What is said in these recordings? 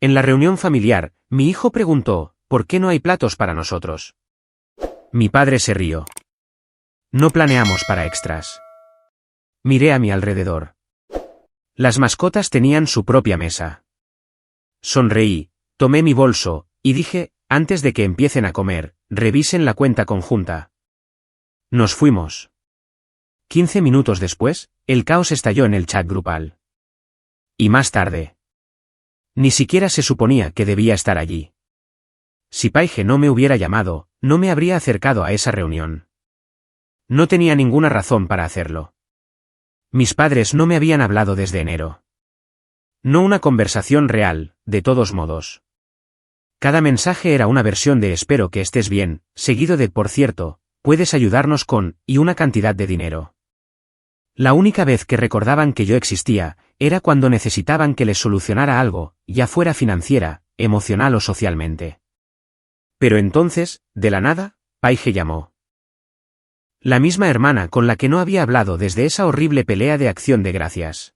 En la reunión familiar, mi hijo preguntó, ¿por qué no hay platos para nosotros? Mi padre se rió. No planeamos para extras. Miré a mi alrededor. Las mascotas tenían su propia mesa. Sonreí, tomé mi bolso, y dije, antes de que empiecen a comer, revisen la cuenta conjunta. Nos fuimos. 15 minutos después, el caos estalló en el chat grupal. Y más tarde. Ni siquiera se suponía que debía estar allí. Si Paige no me hubiera llamado, no me habría acercado a esa reunión. No tenía ninguna razón para hacerlo. Mis padres no me habían hablado desde enero. No una conversación real, de todos modos. Cada mensaje era una versión de espero que estés bien, seguido de por cierto, puedes ayudarnos con, y una cantidad de dinero. La única vez que recordaban que yo existía, era cuando necesitaban que les solucionara algo, ya fuera financiera, emocional o socialmente. Pero entonces, de la nada, Paige llamó. La misma hermana con la que no había hablado desde esa horrible pelea de Acción de Gracias.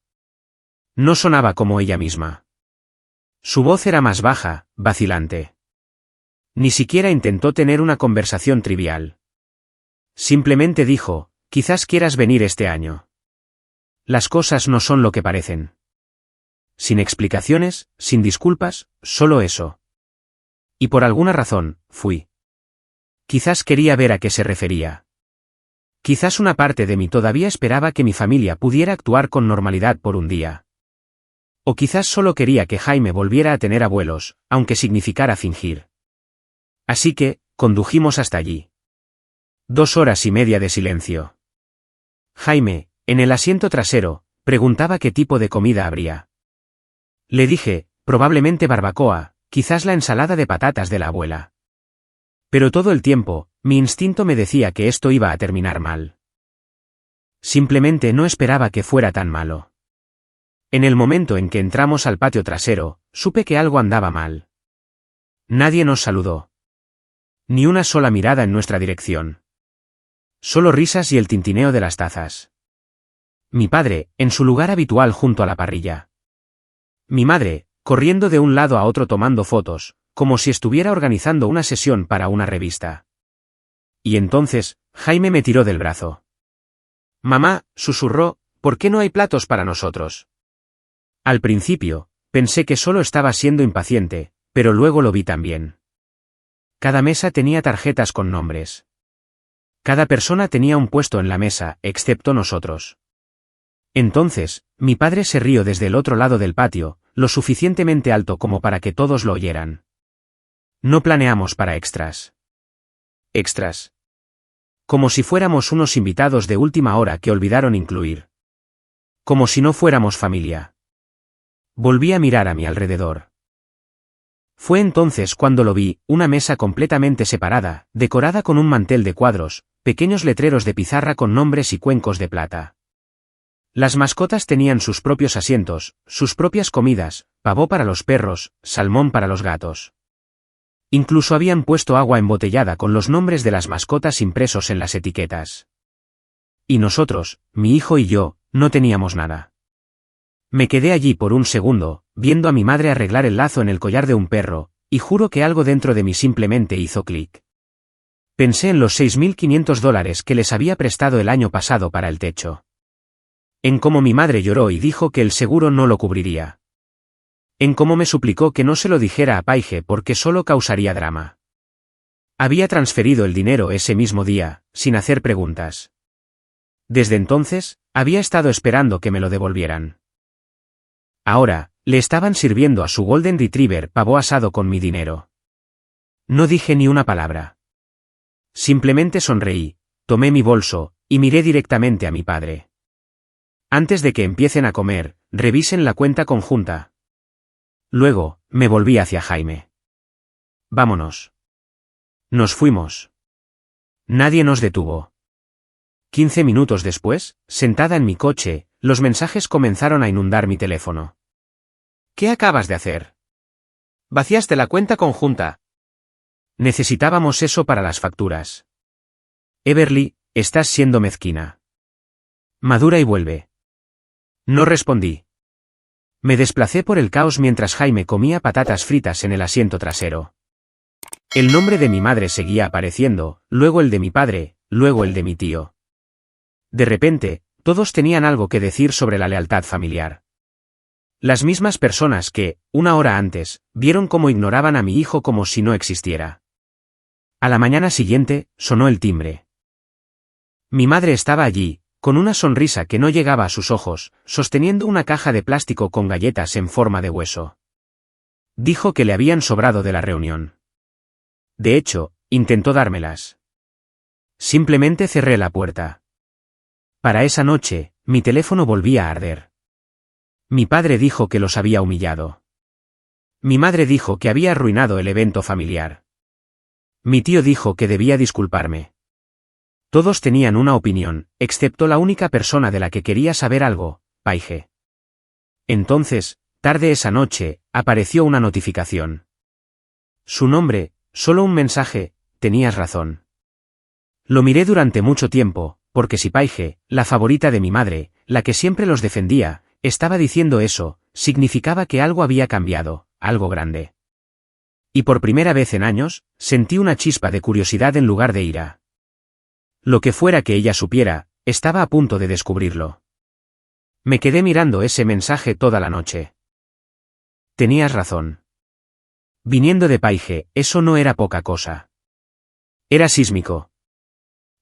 No sonaba como ella misma. Su voz era más baja, vacilante. Ni siquiera intentó tener una conversación trivial. Simplemente dijo, quizás quieras venir este año. Las cosas no son lo que parecen. Sin explicaciones, sin disculpas, solo eso. Y por alguna razón, fui. Quizás quería ver a qué se refería. Quizás una parte de mí todavía esperaba que mi familia pudiera actuar con normalidad por un día. O quizás solo quería que Jaime volviera a tener abuelos, aunque significara fingir. Así que, condujimos hasta allí. 2 horas y media de silencio. Jaime, en el asiento trasero, preguntaba qué tipo de comida habría. Le dije, probablemente barbacoa, quizás la ensalada de patatas de la abuela. Pero todo el tiempo, mi instinto me decía que esto iba a terminar mal. Simplemente no esperaba que fuera tan malo. En el momento en que entramos al patio trasero, supe que algo andaba mal. Nadie nos saludó. Ni una sola mirada en nuestra dirección. Solo risas y el tintineo de las tazas. Mi padre, en su lugar habitual junto a la parrilla. Mi madre, corriendo de un lado a otro tomando fotos, como si estuviera organizando una sesión para una revista. Y entonces, Jaime me tiró del brazo. Mamá, susurró, ¿por qué no hay platos para nosotros? Al principio, pensé que solo estaba siendo impaciente, pero luego lo vi también. Cada mesa tenía tarjetas con nombres. Cada persona tenía un puesto en la mesa, excepto nosotros. Entonces, mi padre se rió desde el otro lado del patio, lo suficientemente alto como para que todos lo oyeran. No planeamos para extras. Extras. Como si fuéramos unos invitados de última hora que olvidaron incluir. Como si no fuéramos familia. Volví a mirar a mi alrededor. Fue entonces cuando lo vi, una mesa completamente separada, decorada con un mantel de cuadros, pequeños letreros de pizarra con nombres y cuencos de plata. Las mascotas tenían sus propios asientos, sus propias comidas, pavó para los perros, salmón para los gatos. Incluso habían puesto agua embotellada con los nombres de las mascotas impresos en las etiquetas. Y nosotros, mi hijo y yo, no teníamos nada. Me quedé allí por un segundo, viendo a mi madre arreglar el lazo en el collar de un perro, y juro que algo dentro de mí simplemente hizo clic. Pensé en los $6.500 que les había prestado el año pasado para el techo. En cómo mi madre lloró y dijo que el seguro no lo cubriría. En cómo me suplicó que no se lo dijera a Paige porque solo causaría drama. Había transferido el dinero ese mismo día, sin hacer preguntas. Desde entonces, había estado esperando que me lo devolvieran. Ahora, le estaban sirviendo a su Golden Retriever pavo asado con mi dinero. No dije ni una palabra. Simplemente sonreí, tomé mi bolso, y miré directamente a mi padre. Antes de que empiecen a comer, revisen la cuenta conjunta. Luego, me volví hacia Jaime. Vámonos. Nos fuimos. Nadie nos detuvo. 15 minutos después, sentada en mi coche, los mensajes comenzaron a inundar mi teléfono. ¿Qué acabas de hacer? Vaciaste la cuenta conjunta. Necesitábamos eso para las facturas. Everly, estás siendo mezquina. Madura y vuelve. No respondí. Me desplacé por el caos mientras Jaime comía patatas fritas en el asiento trasero. El nombre de mi madre seguía apareciendo, luego el de mi padre, luego el de mi tío. De repente, todos tenían algo que decir sobre la lealtad familiar. Las mismas personas que, una hora antes, vieron cómo ignoraban a mi hijo como si no existiera. A la mañana siguiente, sonó el timbre. Mi madre estaba allí, con una sonrisa que no llegaba a sus ojos, sosteniendo una caja de plástico con galletas en forma de hueso. Dijo que le habían sobrado de la reunión. De hecho, intentó dármelas. Simplemente cerré la puerta. Para esa noche, mi teléfono volvía a arder. Mi padre dijo que los había humillado. Mi madre dijo que había arruinado el evento familiar. Mi tío dijo que debía disculparme. Todos tenían una opinión, excepto la única persona de la que quería saber algo, Paige. Entonces, tarde esa noche, apareció una notificación. Su nombre, solo un mensaje, tenías razón. Lo miré durante mucho tiempo, porque si Paige, la favorita de mi madre, la que siempre los defendía, estaba diciendo eso, significaba que algo había cambiado, algo grande. Y por primera vez en años, sentí una chispa de curiosidad en lugar de ira. Lo que fuera que ella supiera, estaba a punto de descubrirlo. Me quedé mirando ese mensaje toda la noche. Tenías razón. Viniendo de Paige, eso no era poca cosa. Era sísmico.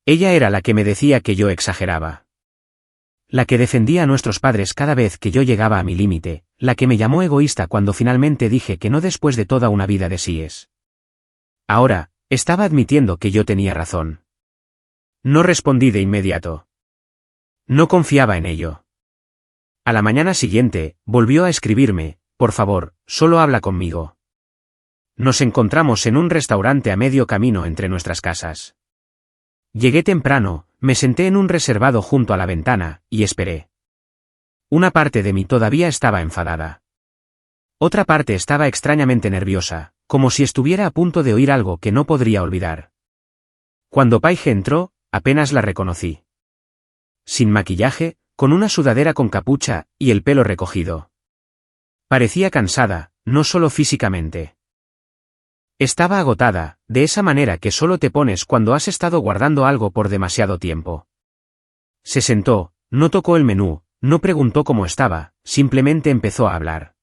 Ella era la que me decía que yo exageraba. La que defendía a nuestros padres cada vez que yo llegaba a mi límite, la que me llamó egoísta cuando finalmente dije que no después de toda una vida de síes. Ahora, estaba admitiendo que yo tenía razón. No respondí de inmediato. No confiaba en ello. A la mañana siguiente, volvió a escribirme, por favor, solo habla conmigo. Nos encontramos en un restaurante a medio camino entre nuestras casas. Llegué temprano, me senté en un reservado junto a la ventana, y esperé. Una parte de mí todavía estaba enfadada. Otra parte estaba extrañamente nerviosa, como si estuviera a punto de oír algo que no podría olvidar. Cuando Paige entró, apenas la reconocí. Sin maquillaje, con una sudadera con capucha, y el pelo recogido. Parecía cansada, no solo físicamente. Estaba agotada, de esa manera que solo te pones cuando has estado guardando algo por demasiado tiempo. Se sentó, no tocó el menú, no preguntó cómo estaba, simplemente empezó a hablar.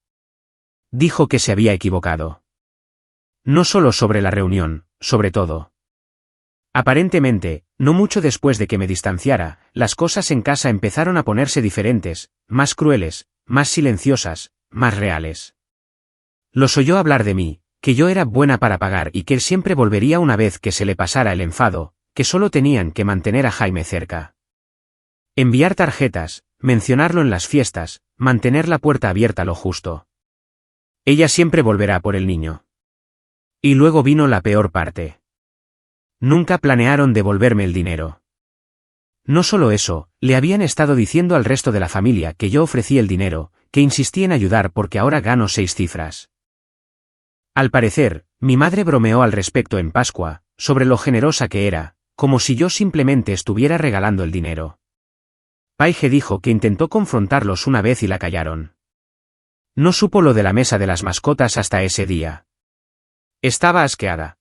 Dijo que se había equivocado. No solo sobre la reunión, sobre todo. Aparentemente, no mucho después de que me distanciara, las cosas en casa empezaron a ponerse diferentes, más crueles, más silenciosas, más reales. Los oyó hablar de mí, que yo era buena para pagar y que él siempre volvería una vez que se le pasara el enfado, que solo tenían que mantener a Jaime cerca. Enviar tarjetas, mencionarlo en las fiestas, mantener la puerta abierta lo justo. Ella siempre volverá por el niño. Y luego vino la peor parte. Nunca planearon devolverme el dinero. No solo eso, le habían estado diciendo al resto de la familia que yo ofrecí el dinero, que insistí en ayudar porque ahora gano 6 cifras. Al parecer, mi madre bromeó al respecto en Pascua, sobre lo generosa que era, como si yo simplemente estuviera regalando el dinero. Paige dijo que intentó confrontarlos una vez y la callaron. No supo lo de la mesa de las mascotas hasta ese día. Estaba asqueada.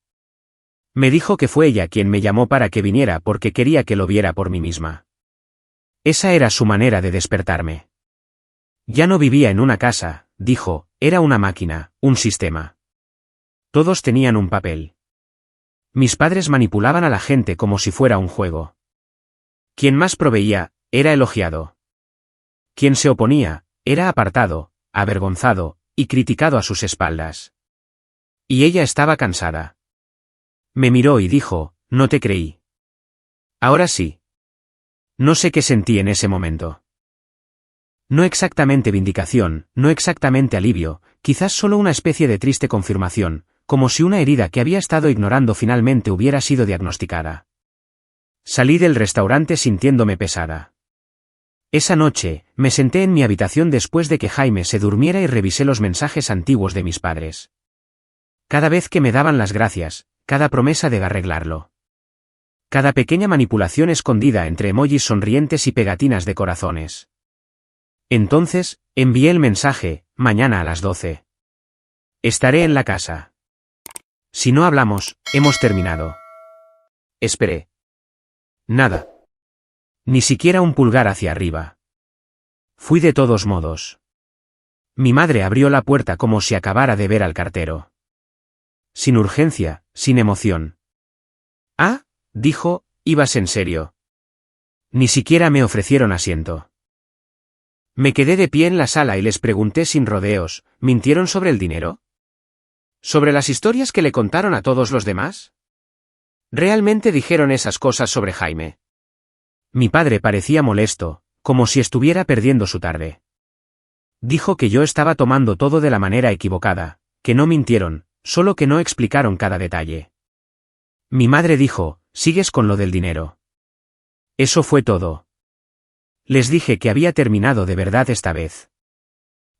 Me dijo que fue ella quien me llamó para que viniera porque quería que lo viera por mí misma. Esa era su manera de despertarme. Ya no vivía en una casa, dijo, era una máquina, un sistema. Todos tenían un papel. Mis padres manipulaban a la gente como si fuera un juego. Quien más proveía, era elogiado. Quien se oponía, era apartado, avergonzado, y criticado a sus espaldas. Y ella estaba cansada. Me miró y dijo, no te creí. Ahora sí. No sé qué sentí en ese momento. No exactamente vindicación, no exactamente alivio, quizás solo una especie de triste confirmación, como si una herida que había estado ignorando finalmente hubiera sido diagnosticada. Salí del restaurante sintiéndome pesada. Esa noche, me senté en mi habitación después de que Jaime se durmiera y revisé los mensajes antiguos de mis padres. Cada vez que me daban las gracias, cada promesa de arreglarlo. Cada pequeña manipulación escondida entre emojis sonrientes y pegatinas de corazones. Entonces, envié el mensaje, mañana a las 12. Estaré en la casa. Si no hablamos, hemos terminado. Esperé. Nada. Ni siquiera un pulgar hacia arriba. Fui de todos modos. Mi madre abrió la puerta como si acabara de ver al cartero. Sin urgencia, sin emoción. Ah, dijo, ¿ibas en serio? Ni siquiera me ofrecieron asiento. Me quedé de pie en la sala y les pregunté sin rodeos, ¿mintieron sobre el dinero? ¿Sobre las historias que le contaron a todos los demás? ¿Realmente dijeron esas cosas sobre Jaime? Mi padre parecía molesto, como si estuviera perdiendo su tarde. Dijo que yo estaba tomando todo de la manera equivocada, que no mintieron, solo que no explicaron cada detalle. Mi madre dijo, ¿sigues con lo del dinero? Eso fue todo. Les dije que había terminado de verdad esta vez.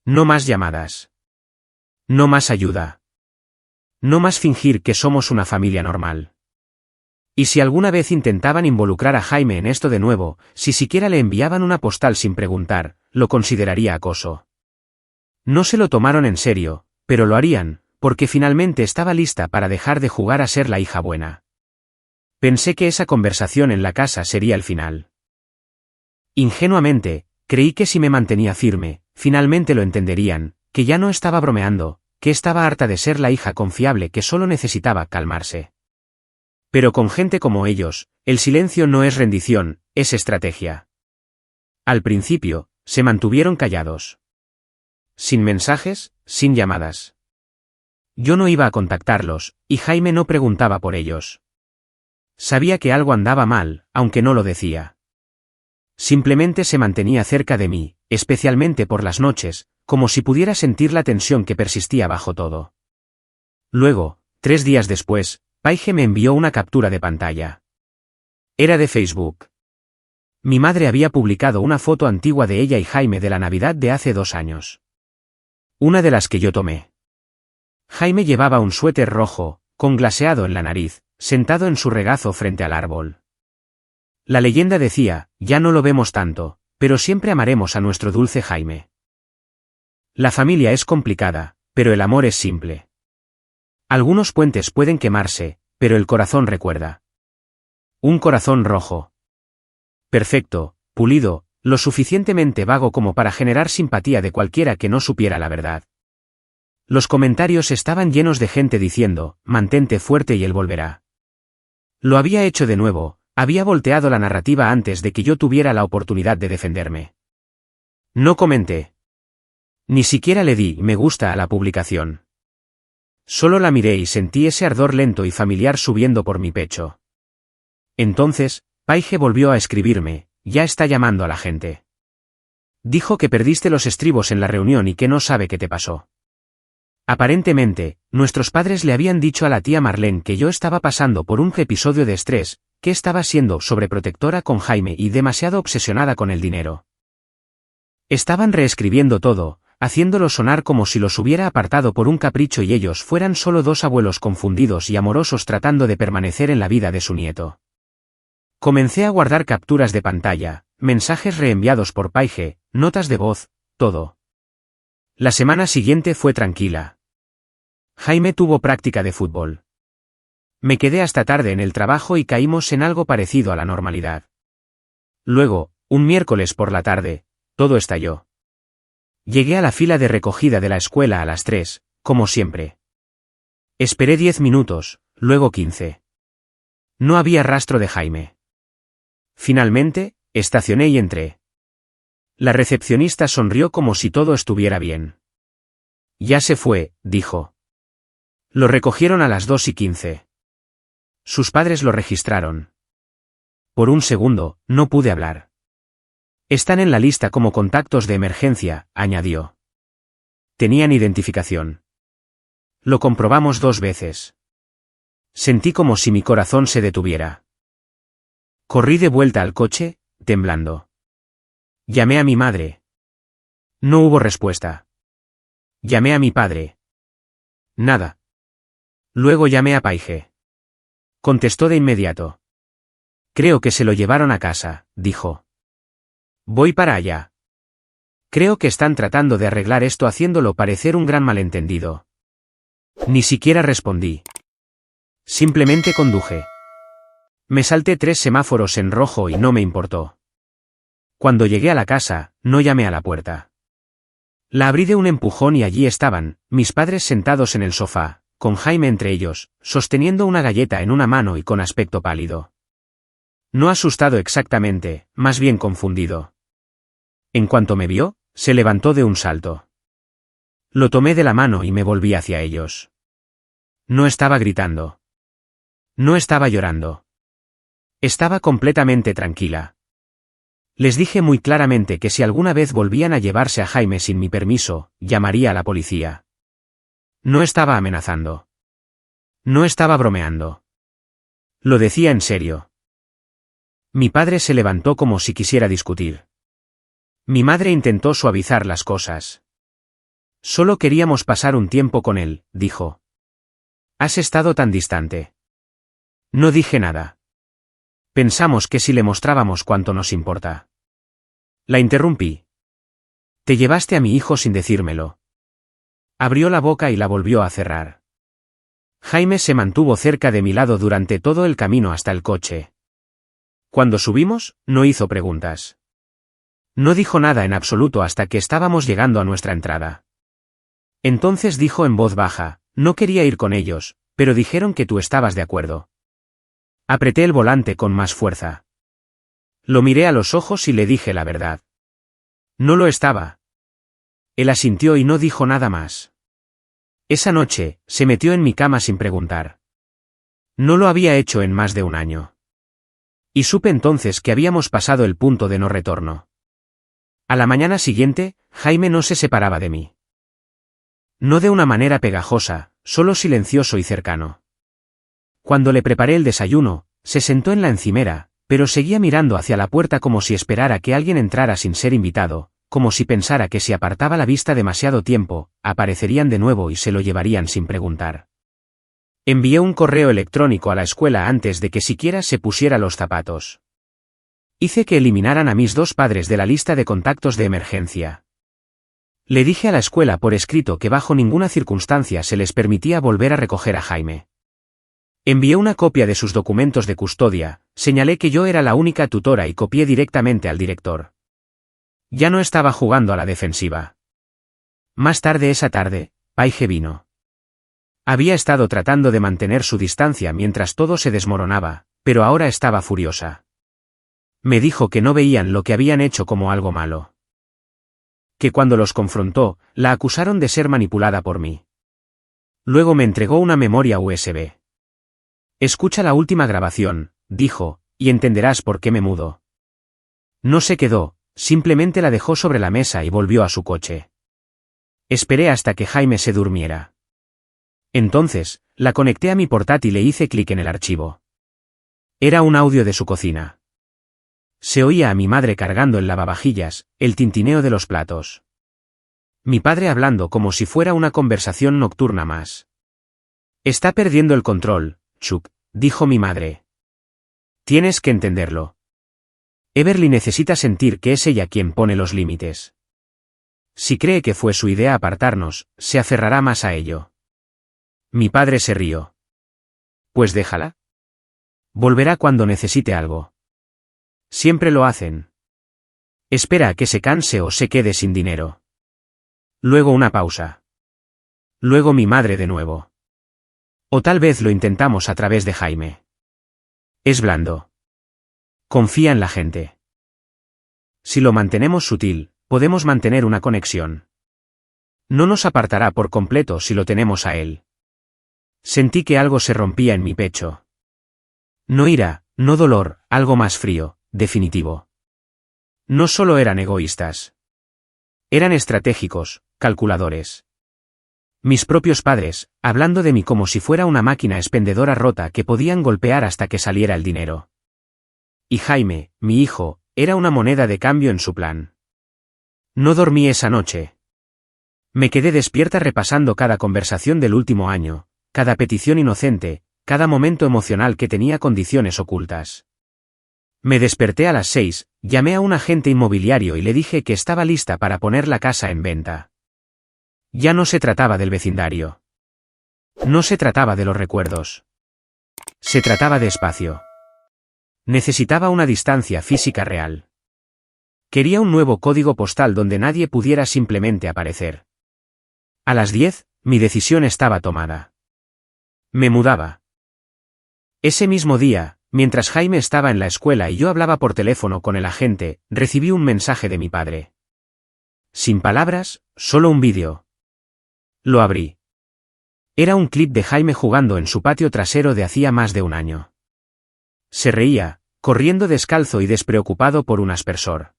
No más llamadas. No más ayuda. No más fingir que somos una familia normal. Y si alguna vez intentaban involucrar a Jaime en esto de nuevo, si siquiera le enviaban una postal sin preguntar, lo consideraría acoso. No se lo tomaron en serio, pero lo harían, porque finalmente estaba lista para dejar de jugar a ser la hija buena. Pensé que esa conversación en la casa sería el final. Ingenuamente, creí que si me mantenía firme, finalmente lo entenderían, que ya no estaba bromeando, que estaba harta de ser la hija confiable que solo necesitaba calmarse. Pero con gente como ellos, el silencio no es rendición, es estrategia. Al principio, se mantuvieron callados. Sin mensajes, sin llamadas. Yo no iba a contactarlos, y Jaime no preguntaba por ellos. Sabía que algo andaba mal, aunque no lo decía. Simplemente se mantenía cerca de mí, especialmente por las noches, como si pudiera sentir la tensión que persistía bajo todo. Luego, 3 días después, Paige me envió una captura de pantalla. Era de Facebook. Mi madre había publicado una foto antigua de ella y Jaime de la Navidad de hace 2 años. Una de las que yo tomé. Jaime llevaba un suéter rojo, con glaseado en la nariz, sentado en su regazo frente al árbol. La leyenda decía, ya no lo vemos tanto, pero siempre amaremos a nuestro dulce Jaime. La familia es complicada, pero el amor es simple. Algunos puentes pueden quemarse, pero el corazón recuerda. Un corazón rojo. Perfecto, pulido, lo suficientemente vago como para generar simpatía de cualquiera que no supiera la verdad. Los comentarios estaban llenos de gente diciendo, mantente fuerte y él volverá. Lo había hecho de nuevo, había volteado la narrativa antes de que yo tuviera la oportunidad de defenderme. No comenté. Ni siquiera le di me gusta a la publicación. Solo la miré y sentí ese ardor lento y familiar subiendo por mi pecho. Entonces, Paige volvió a escribirme, ya está llamando a la gente. Dijo que perdiste los estribos en la reunión y que no sabe qué te pasó. Aparentemente, nuestros padres le habían dicho a la tía Marlene que yo estaba pasando por un episodio de estrés, que estaba siendo sobreprotectora con Jaime y demasiado obsesionada con el dinero. Estaban reescribiendo todo, haciéndolo sonar como si los hubiera apartado por un capricho y ellos fueran solo 2 abuelos confundidos y amorosos tratando de permanecer en la vida de su nieto. Comencé a guardar capturas de pantalla, mensajes reenviados por Paige, notas de voz, todo. La semana siguiente fue tranquila. Jaime tuvo práctica de fútbol. Me quedé hasta tarde en el trabajo y caímos en algo parecido a la normalidad. Luego, un miércoles por la tarde, todo estalló. Llegué a la fila de recogida de la escuela a las 3, como siempre. Esperé 10 minutos, luego 15. No había rastro de Jaime. Finalmente, estacioné y entré. La recepcionista sonrió como si todo estuviera bien. Ya se fue, dijo. Lo recogieron a las 2:15. Sus padres lo registraron. Por un segundo, no pude hablar. Están en la lista como contactos de emergencia, añadió. Tenían identificación. Lo comprobamos 2 veces. Sentí como si mi corazón se detuviera. Corrí de vuelta al coche, temblando. Llamé a mi madre. No hubo respuesta. Llamé a mi padre. Nada. Luego llamé a Paige. Contestó de inmediato. Creo que se lo llevaron a casa, dijo. Voy para allá. Creo que están tratando de arreglar esto haciéndolo parecer un gran malentendido. Ni siquiera respondí. Simplemente conduje. Me salté 3 semáforos en rojo y no me importó. Cuando llegué a la casa, no llamé a la puerta. La abrí de un empujón y allí estaban, mis padres sentados en el sofá, con Jaime entre ellos, sosteniendo una galleta en una mano y con aspecto pálido. No asustado exactamente, más bien confundido. En cuanto me vio, se levantó de un salto. Lo tomé de la mano y me volví hacia ellos. No estaba gritando. No estaba llorando. Estaba completamente tranquila. Les dije muy claramente que si alguna vez volvían a llevarse a Jaime sin mi permiso, llamaría a la policía. No estaba amenazando. No estaba bromeando. Lo decía en serio. Mi padre se levantó como si quisiera discutir. Mi madre intentó suavizar las cosas. Solo queríamos pasar un tiempo con él, dijo. Has estado tan distante. No dije nada. Pensamos que si le mostrábamos cuánto nos importa. La interrumpí. Te llevaste a mi hijo sin decírmelo. Abrió la boca y la volvió a cerrar. Jaime se mantuvo cerca de mi lado durante todo el camino hasta el coche. Cuando subimos, no hizo preguntas. No dijo nada en absoluto hasta que estábamos llegando a nuestra entrada. Entonces dijo en voz baja, no quería ir con ellos, pero dijeron que tú estabas de acuerdo. Apreté el volante con más fuerza. Lo miré a los ojos y le dije la verdad. No lo estaba. Él asintió y no dijo nada más. Esa noche, se metió en mi cama sin preguntar. No lo había hecho en más de un año. Y supe entonces que habíamos pasado el punto de no retorno. A la mañana siguiente, Jaime no se separaba de mí. No de una manera pegajosa, solo silencioso y cercano. Cuando le preparé el desayuno, se sentó en la encimera, pero seguía mirando hacia la puerta como si esperara que alguien entrara sin ser invitado, como si pensara que si apartaba la vista demasiado tiempo, aparecerían de nuevo y se lo llevarían sin preguntar. Envié un correo electrónico a la escuela antes de que siquiera se pusiera los zapatos. Hice que eliminaran a mis 2 padres de la lista de contactos de emergencia. Le dije a la escuela por escrito que bajo ninguna circunstancia se les permitía volver a recoger a Jaime. Envié una copia de sus documentos de custodia, señalé que yo era la única tutora y copié directamente al director. Ya no estaba jugando a la defensiva. Más tarde esa tarde, Paige vino. Había estado tratando de mantener su distancia mientras todo se desmoronaba, pero ahora estaba furiosa. Me dijo que no veían lo que habían hecho como algo malo. Que cuando los confrontó, la acusaron de ser manipulada por mí. Luego me entregó una memoria USB. Escucha la última grabación, dijo, y entenderás por qué me mudo. No se quedó, simplemente la dejó sobre la mesa y volvió a su coche. Esperé hasta que Jaime se durmiera. Entonces, la conecté a mi portátil e hice clic en el archivo. Era un audio de su cocina. Se oía a mi madre cargando el lavavajillas, el tintineo de los platos. Mi padre hablando como si fuera una conversación nocturna más. Está perdiendo el control, Chuck, dijo mi madre. Tienes que entenderlo. Everly necesita sentir que es ella quien pone los límites. Si cree que fue su idea apartarnos, se aferrará más a ello. Mi padre se rió. Pues déjala. Volverá cuando necesite algo. Siempre lo hacen. Espera a que se canse o se quede sin dinero. Luego una pausa. Luego mi madre de nuevo. O tal vez lo intentamos a través de Jaime. Es blando. Confía en la gente. Si lo mantenemos sutil, podemos mantener una conexión. No nos apartará por completo si lo tenemos a él. Sentí que algo se rompía en mi pecho. No ira, no dolor, algo más frío, definitivo. No solo eran egoístas. Eran estratégicos, calculadores. Mis propios padres, hablando de mí como si fuera una máquina expendedora rota que podían golpear hasta que saliera el dinero. Y Jaime, mi hijo, era una moneda de cambio en su plan. No dormí esa noche. Me quedé despierta repasando cada conversación del último año, cada petición inocente, cada momento emocional que tenía condiciones ocultas. Me desperté a las 6, llamé a un agente inmobiliario y le dije que estaba lista para poner la casa en venta. Ya no se trataba del vecindario. No se trataba de los recuerdos. Se trataba de espacio. Necesitaba una distancia física real. Quería un nuevo código postal donde nadie pudiera simplemente aparecer. A las 10, mi decisión estaba tomada. Me mudaba. Ese mismo día, mientras Jaime estaba en la escuela y yo hablaba por teléfono con el agente, recibí un mensaje de mi padre. Sin palabras, solo un vídeo. Lo abrí. Era un clip de Jaime jugando en su patio trasero de hacía más de un año. Se reía, corriendo descalzo y despreocupado por un aspersor.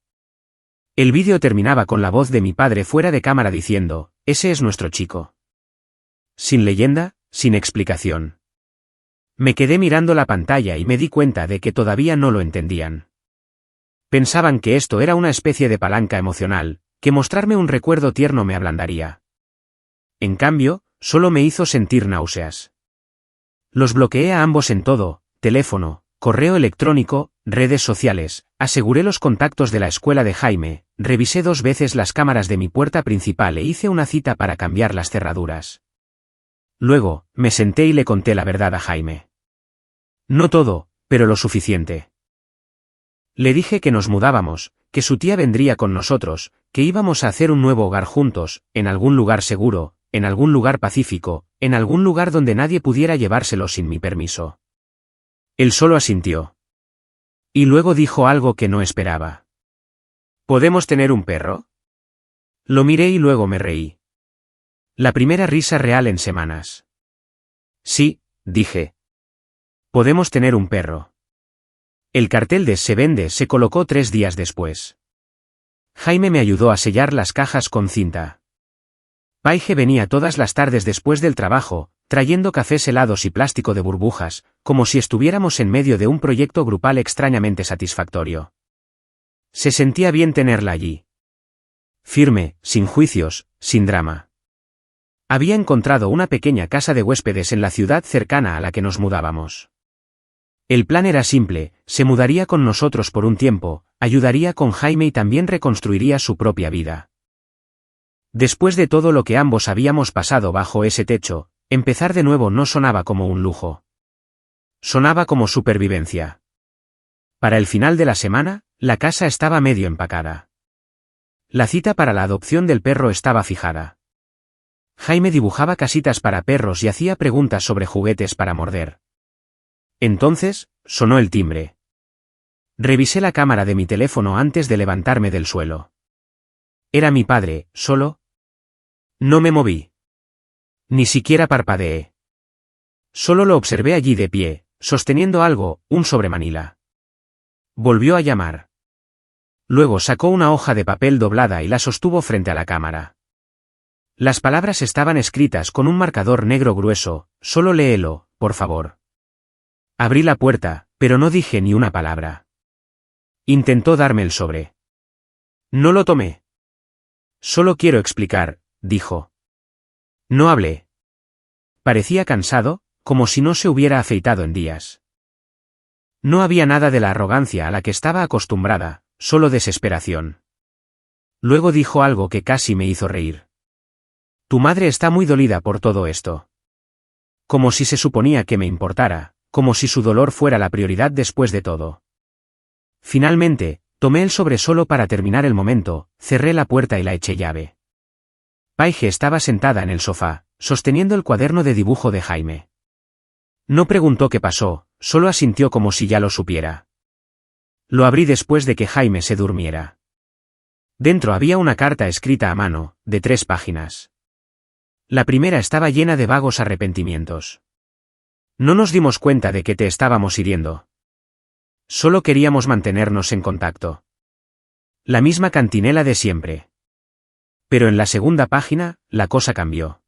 El vídeo terminaba con la voz de mi padre fuera de cámara diciendo, «Ese es nuestro chico». Sin leyenda, sin explicación. Me quedé mirando la pantalla y me di cuenta de que todavía no lo entendían. Pensaban que esto era una especie de palanca emocional, que mostrarme un recuerdo tierno me ablandaría. En cambio, solo me hizo sentir náuseas. Los bloqueé a ambos en todo, teléfono, correo electrónico, redes sociales, aseguré los contactos de la escuela de Jaime, revisé 2 veces las cámaras de mi puerta principal e hice una cita para cambiar las cerraduras. Luego, me senté y le conté la verdad a Jaime. No todo, pero lo suficiente. Le dije que nos mudábamos, que su tía vendría con nosotros, que íbamos a hacer un nuevo hogar juntos, en algún lugar seguro, en algún lugar pacífico, en algún lugar donde nadie pudiera llevárselo sin mi permiso. Él solo asintió. Y luego dijo algo que no esperaba. ¿Podemos tener un perro? Lo miré y luego me reí. La primera risa real en semanas. Sí, dije. Podemos tener un perro. El cartel de Se vende se colocó 3 días después. Jaime me ayudó a sellar las cajas con cinta. Paige venía todas las tardes después del trabajo, trayendo cafés helados y plástico de burbujas, como si estuviéramos en medio de un proyecto grupal extrañamente satisfactorio. Se sentía bien tenerla allí. Firme, sin juicios, sin drama. Había encontrado una pequeña casa de huéspedes en la ciudad cercana a la que nos mudábamos. El plan era simple, se mudaría con nosotros por un tiempo, ayudaría con Jaime y también reconstruiría su propia vida. Después de todo lo que ambos habíamos pasado bajo ese techo, empezar de nuevo no sonaba como un lujo. Sonaba como supervivencia. Para el final de la semana, la casa estaba medio empacada. La cita para la adopción del perro estaba fijada. Jaime dibujaba casitas para perros y hacía preguntas sobre juguetes para morder. Entonces, sonó el timbre. Revisé la cámara de mi teléfono antes de levantarme del suelo. Era mi padre, solo. No me moví. Ni siquiera parpadeé. Solo lo observé allí de pie, sosteniendo algo, un sobremanila. Volvió a llamar. Luego sacó una hoja de papel doblada y la sostuvo frente a la cámara. Las palabras estaban escritas con un marcador negro grueso, solo léelo, por favor. Abrí la puerta, pero no dije ni una palabra. Intentó darme el sobre. No lo tomé. Solo quiero explicar, dijo. No hablé. Parecía cansado, como si no se hubiera afeitado en días. No había nada de la arrogancia a la que estaba acostumbrada, solo desesperación. Luego dijo algo que casi me hizo reír. Tu madre está muy dolida por todo esto. Como si se suponía que me importara, como si su dolor fuera la prioridad después de todo. Finalmente, tomé el sobre solo para terminar el momento, cerré la puerta y la eché llave. Paige estaba sentada en el sofá, sosteniendo el cuaderno de dibujo de Jaime. No preguntó qué pasó, solo asintió como si ya lo supiera. Lo abrí después de que Jaime se durmiera. Dentro había una carta escrita a mano, de 3 páginas. La primera estaba llena de vagos arrepentimientos. No nos dimos cuenta de que te estábamos hiriendo. Solo queríamos mantenernos en contacto. La misma cantinela de siempre. Pero en la segunda página, la cosa cambió.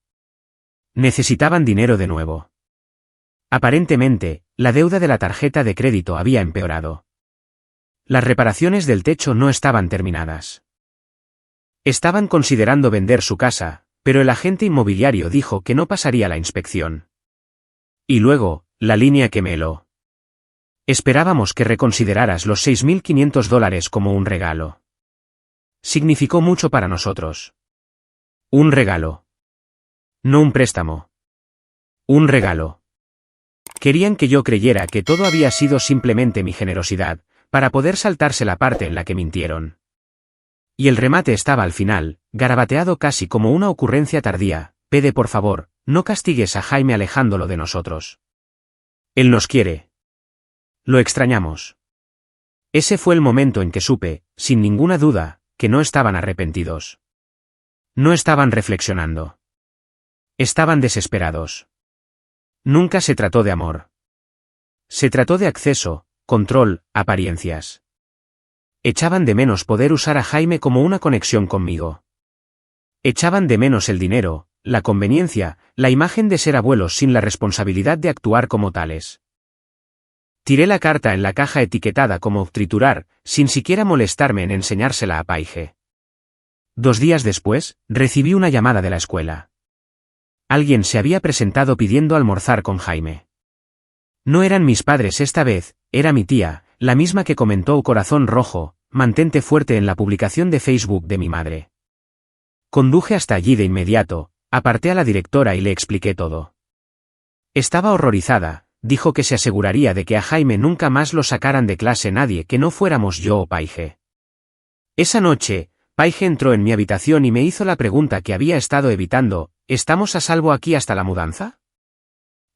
Necesitaban dinero de nuevo. Aparentemente, la deuda de la tarjeta de crédito había empeorado. Las reparaciones del techo no estaban terminadas. Estaban considerando vender su casa, pero el agente inmobiliario dijo que no pasaría la inspección. Y luego, la línea que me heló. Esperábamos que reconsideraras los $6.500 como un regalo. Significó mucho para nosotros. Un regalo. No un préstamo. Un regalo. Querían que yo creyera que todo había sido simplemente mi generosidad, para poder saltarse la parte en la que mintieron. Y el remate estaba al final, garabateado casi como una ocurrencia tardía: Pede por favor, no castigues a Jaime alejándolo de nosotros. Él nos quiere. Lo extrañamos. Ese fue el momento en que supe, sin ninguna duda, que no estaban arrepentidos. No estaban reflexionando. Estaban desesperados. Nunca se trató de amor. Se trató de acceso, control, apariencias. Echaban de menos poder usar a Jaime como una conexión conmigo. Echaban de menos el dinero, la conveniencia, la imagen de ser abuelos sin la responsabilidad de actuar como tales. Tiré la carta en la caja etiquetada como triturar, sin siquiera molestarme en enseñársela a Paige. 2 días después, recibí una llamada de la escuela. Alguien se había presentado pidiendo almorzar con Jaime. No eran mis padres esta vez, era mi tía, la misma que comentó Corazón Rojo, mantente fuerte en la publicación de Facebook de mi madre. Conduje hasta allí de inmediato, aparté a la directora y le expliqué todo. Estaba horrorizada, dijo que se aseguraría de que a Jaime nunca más lo sacaran de clase nadie que no fuéramos yo o Paige. Esa noche, Paige entró en mi habitación y me hizo la pregunta que había estado evitando: ¿estamos a salvo aquí hasta la mudanza?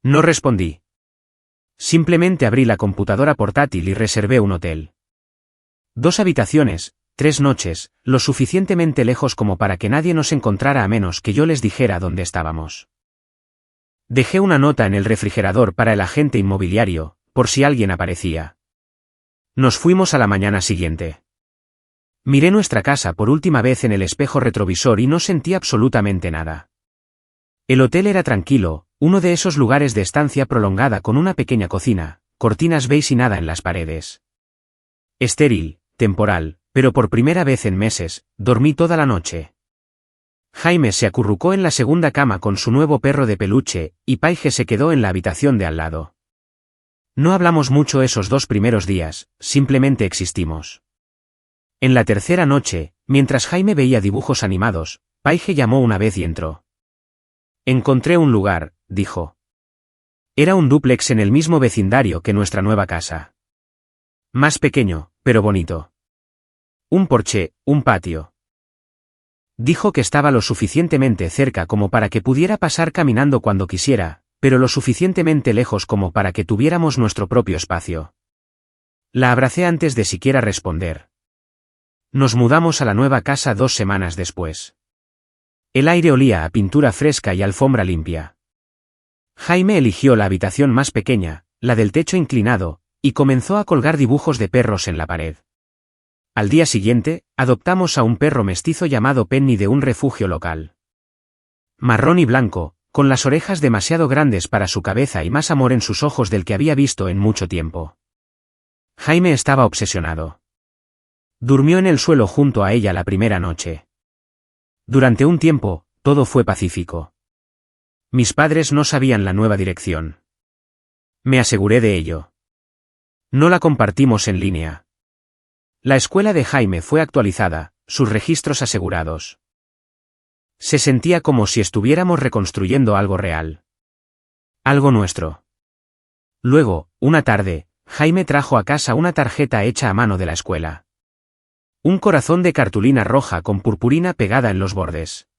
No respondí. Simplemente abrí la computadora portátil y reservé un hotel. 2 habitaciones, 3 noches, lo suficientemente lejos como para que nadie nos encontrara a menos que yo les dijera dónde estábamos. Dejé una nota en el refrigerador para el agente inmobiliario, por si alguien aparecía. Nos fuimos a la mañana siguiente. Miré nuestra casa por última vez en el espejo retrovisor y no sentí absolutamente nada. El hotel era tranquilo, uno de esos lugares de estancia prolongada con una pequeña cocina, cortinas beige y nada en las paredes. Estéril, temporal, pero por primera vez en meses, dormí toda la noche. Jaime se acurrucó en la segunda cama con su nuevo perro de peluche, y Paige se quedó en la habitación de al lado. No hablamos mucho esos 2 primeros días, simplemente existimos. En la tercera noche, mientras Jaime veía dibujos animados, Paige llamó una vez y entró. Encontré un lugar, dijo. Era un dúplex en el mismo vecindario que nuestra nueva casa. Más pequeño, pero bonito. Un porche, un patio. Dijo que estaba lo suficientemente cerca como para que pudiera pasar caminando cuando quisiera, pero lo suficientemente lejos como para que tuviéramos nuestro propio espacio. La abracé antes de siquiera responder. Nos mudamos a la nueva casa 2 semanas después. El aire olía a pintura fresca y alfombra limpia. Jaime eligió la habitación más pequeña, la del techo inclinado, y comenzó a colgar dibujos de perros en la pared. Al día siguiente, adoptamos a un perro mestizo llamado Penny de un refugio local. Marrón y blanco, con las orejas demasiado grandes para su cabeza y más amor en sus ojos del que había visto en mucho tiempo. Jaime estaba obsesionado. Durmió en el suelo junto a ella la primera noche. Durante un tiempo, todo fue pacífico. Mis padres no sabían la nueva dirección. Me aseguré de ello. No la compartimos en línea. La escuela de Jaime fue actualizada, sus registros asegurados. Se sentía como si estuviéramos reconstruyendo algo real. Algo nuestro. Luego, una tarde, Jaime trajo a casa una tarjeta hecha a mano de la escuela. Un corazón de cartulina roja con purpurina pegada en los bordes.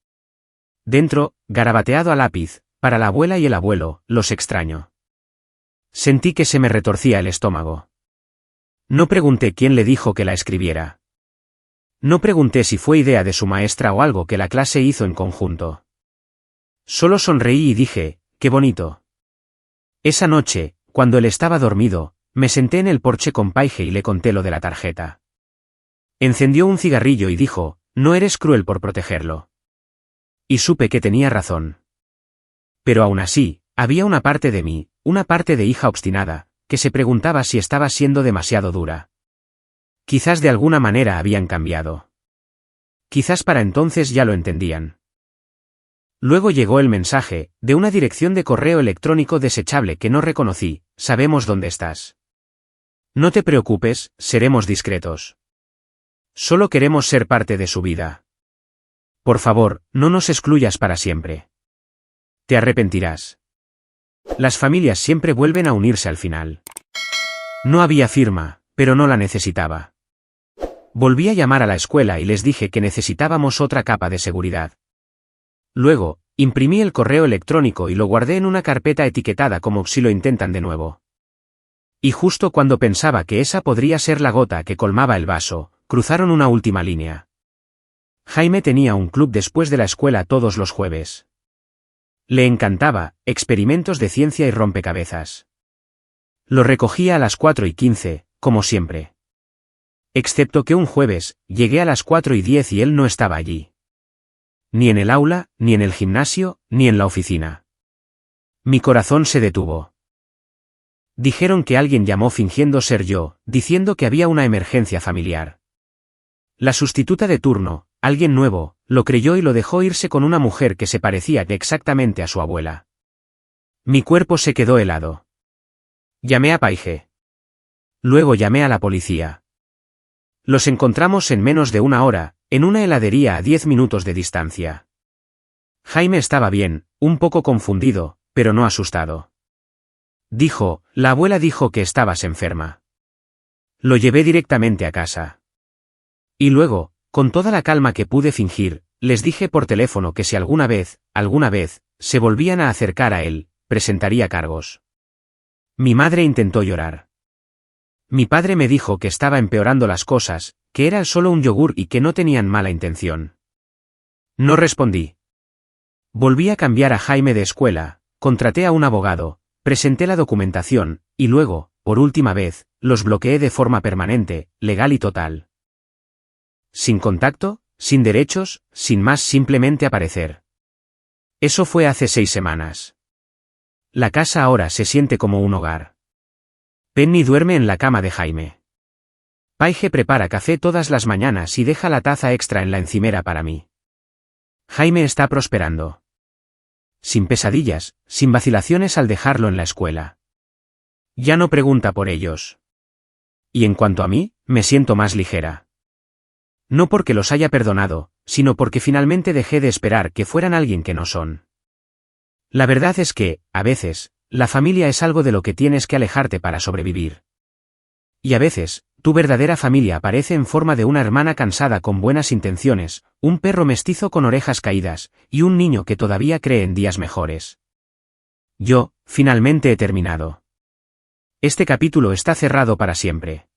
Dentro, garabateado a lápiz: para la abuela y el abuelo, los extraño. Sentí que se me retorcía el estómago. No pregunté quién le dijo que la escribiera. No pregunté si fue idea de su maestra o algo que la clase hizo en conjunto. Solo sonreí y dije: qué bonito. Esa noche, cuando él estaba dormido, me senté en el porche con Paige y le conté lo de la tarjeta. Encendió un cigarrillo y dijo: no eres cruel por protegerlo. Y supe que tenía razón. Pero aún así, había una parte de mí, una parte de hija obstinada, que se preguntaba si estaba siendo demasiado dura. Quizás de alguna manera habían cambiado. Quizás para entonces ya lo entendían. Luego llegó el mensaje, de una dirección de correo electrónico desechable que no reconocí: sabemos dónde estás. No te preocupes, seremos discretos. Solo queremos ser parte de su vida. Por favor, no nos excluyas para siempre. Te arrepentirás. Las familias siempre vuelven a unirse al final. No había firma, pero no la necesitaba. Volví a llamar a la escuela y les dije que necesitábamos otra capa de seguridad. Luego, imprimí el correo electrónico y lo guardé en una carpeta etiquetada como si lo intentan de nuevo. Y justo cuando pensaba que esa podría ser la gota que colmaba el vaso, cruzaron una última línea. Jaime tenía un club después de la escuela todos los jueves. Le encantaba, experimentos de ciencia y rompecabezas. Lo recogía a las 4:15, como siempre. Excepto que un jueves, llegué a las 4:10 y él no estaba allí. Ni en el aula, ni en el gimnasio, ni en la oficina. Mi corazón se detuvo. Dijeron que alguien llamó fingiendo ser yo, diciendo que había una emergencia familiar. La sustituta de turno, alguien nuevo, lo creyó y lo dejó irse con una mujer que se parecía exactamente a su abuela. Mi cuerpo se quedó helado. Llamé a Paige. Luego llamé a la policía. Los encontramos en menos de una hora, en una heladería a 10 minutos de distancia. Jaime estaba bien, un poco confundido, pero no asustado. Dijo, la abuela dijo que estabas enferma. Lo llevé directamente a casa. Y luego, con toda la calma que pude fingir, les dije por teléfono que si alguna vez, se volvían a acercar a él, presentaría cargos. Mi madre intentó llorar. Mi padre me dijo que estaba empeorando las cosas, que era solo un yogur y que no tenían mala intención. No respondí. Volví a cambiar a Jaime de escuela, contraté a un abogado, presenté la documentación, y luego, por última vez, los bloqueé de forma permanente, legal y total. Sin contacto, sin derechos, sin más, simplemente aparecer. Eso fue hace 6 semanas. La casa ahora se siente como un hogar. Penny duerme en la cama de Jaime. Paige prepara café todas las mañanas y deja la taza extra en la encimera para mí. Jaime está prosperando. Sin pesadillas, sin vacilaciones al dejarlo en la escuela. Ya no pregunta por ellos. Y en cuanto a mí, me siento más ligera. No porque los haya perdonado, sino porque finalmente dejé de esperar que fueran alguien que no son. La verdad es que, a veces, la familia es algo de lo que tienes que alejarte para sobrevivir. Y a veces, tu verdadera familia aparece en forma de una hermana cansada con buenas intenciones, un perro mestizo con orejas caídas, y un niño que todavía cree en días mejores. Yo, finalmente he terminado. Este capítulo está cerrado para siempre.